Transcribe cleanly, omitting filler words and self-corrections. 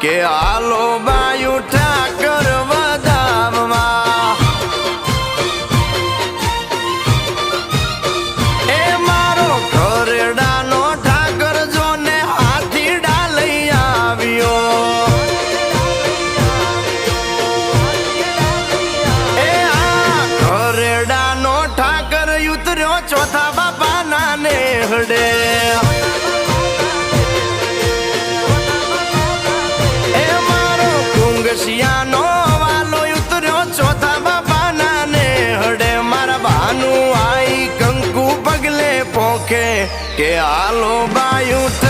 કે હાલો બાયું ઠાકર વધામમાં એ મારો ઘરેડાનો ઠાકર જોને હાથી ડાલઈ આવ્યો એ આ ઘરેડાનો ઠાકર ઉતર્યો ચોથા બાપાના નેહડે નો વાલો ઉતર્યો ચોથા બાપાના નેહડે મારા ભાનું આઈ કંકુ પગલે પોખે કે હાલો બાયું